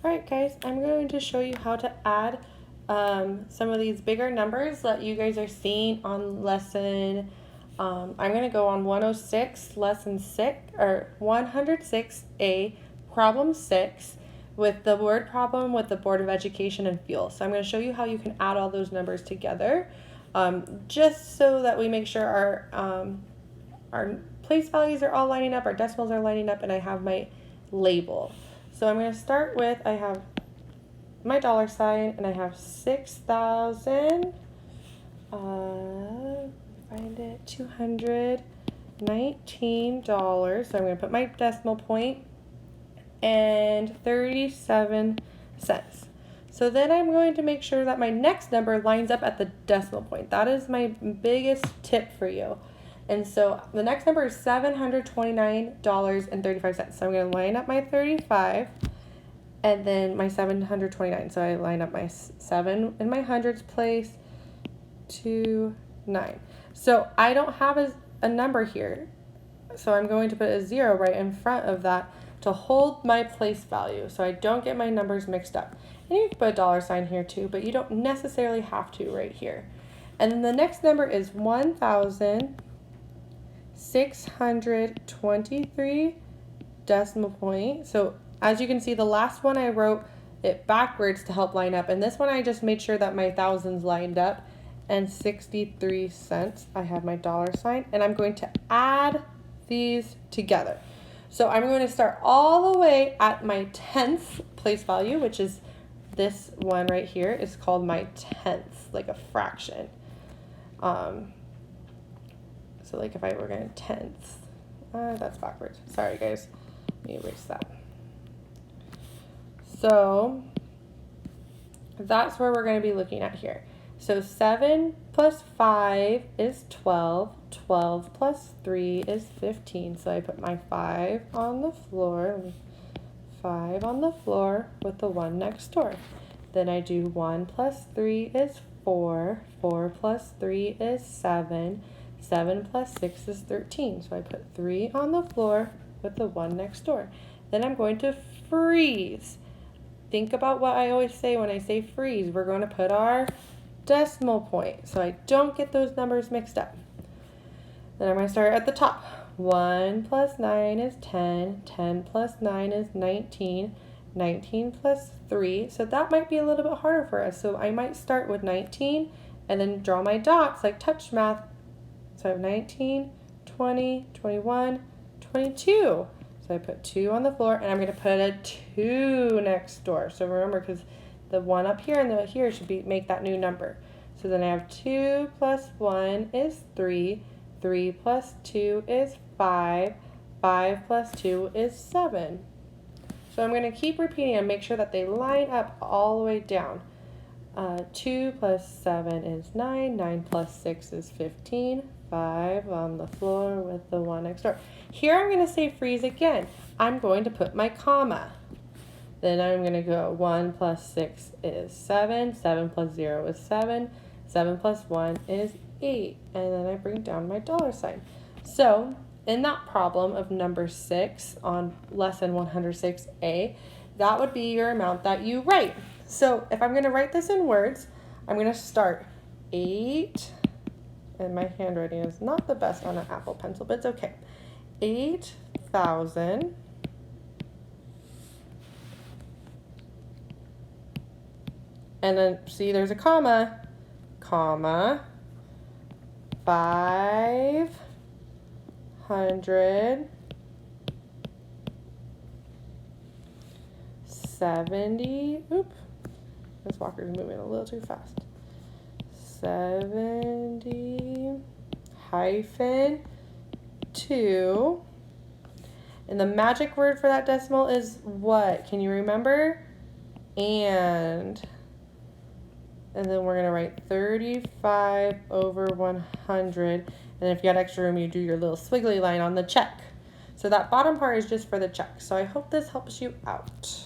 Alright guys, I'm going to show you how to add some of these bigger numbers that you guys are seeing on lesson, I'm going to go on 106, lesson 6, or 106A, problem 6, with the word problem with the Board of Education and fuel. So I'm going to show you how you can add all those numbers together, just so that we make sure our place values are all lining up, our decimals are lining up, and I have my label. So I'm going to start with, I have my dollar sign, and I have 6,000, find it, $219. So I'm going to put my decimal point and 37 cents. So then I'm going to make sure that my next number lines up at the decimal point. That is my biggest tip for you. And so the next number is $729.35. So I'm going to line up my 35 and then my 729. So I line up my 7 in my hundreds place, 2, 9. So I don't have a number here. So I'm going to put a 0 right in front of that to hold my place value so I don't get my numbers mixed up. And you can put a dollar sign here too, but you don't necessarily have to right here. And then the next number is 1,623 decimal point. So as you can see, the last one I wrote it backwards to help line up, and this one I just made sure that my thousands lined up, and 63 cents. I have my dollar sign, and I'm going to add these together. So I'm going to start all the way at my 10th place value, which is this one right here. Is called my 10th, like a fraction. So like if I were going to 10th, that's backwards. Sorry guys, let me erase that. So that's where we're going to be looking at here. So 7 plus 5 is 12. 12 plus 3 is 15. So I put my 5 on the floor. 5 on the floor with the 1 next door. Then I do 1 plus 3 is 4. 4 plus 3 is 7. 7 plus 6 is 13. So I put 3 on the floor with the 1 next door. Then I'm going to freeze. Think about what I always say when I say freeze. We're going to put our decimal point so I don't get those numbers mixed up. Then I'm going to start at the top. 1 plus 9 is 10. 10 plus 9 is 19. 19 plus 3. So that might be a little bit harder for us. So I might start with 19 and then draw my dots like touch math. So I have 19, 20, 21, 22. So I put 2 on the floor, and I'm going to put a 2 next door. So remember, because the 1 up here and the here should make that new number. So then I have 2 plus 1 is 3. 3 plus 2 is 5. 5 plus 2 is 7. So I'm going to keep repeating and make sure that they line up all the way down. 2 plus 7 is 9. 9 plus 6 is 15. 5 on the floor with the 1 next door. Here I'm going to say freeze again. I'm going to put my comma. Then I'm going to go 1 plus 6 is 7. 7 plus 0 is 7. 7 plus 1 is 8. And then I bring down my dollar sign. So in that problem of number 6 on lesson 106A, that would be your amount that you write. So if I'm going to write this in words, I'm going to start 8, and my handwriting is not the best on an Apple Pencil, but it's okay. 8,000 and then see there's a comma, 570, this walker's moving a little too fast. 70 hyphen 2. And the magic word for that decimal is what? Can you remember? And then we're going to write 35 over 100. And if you had extra room, you do your little squiggly line on the check. So that bottom part is just for the check. So I hope this helps you out.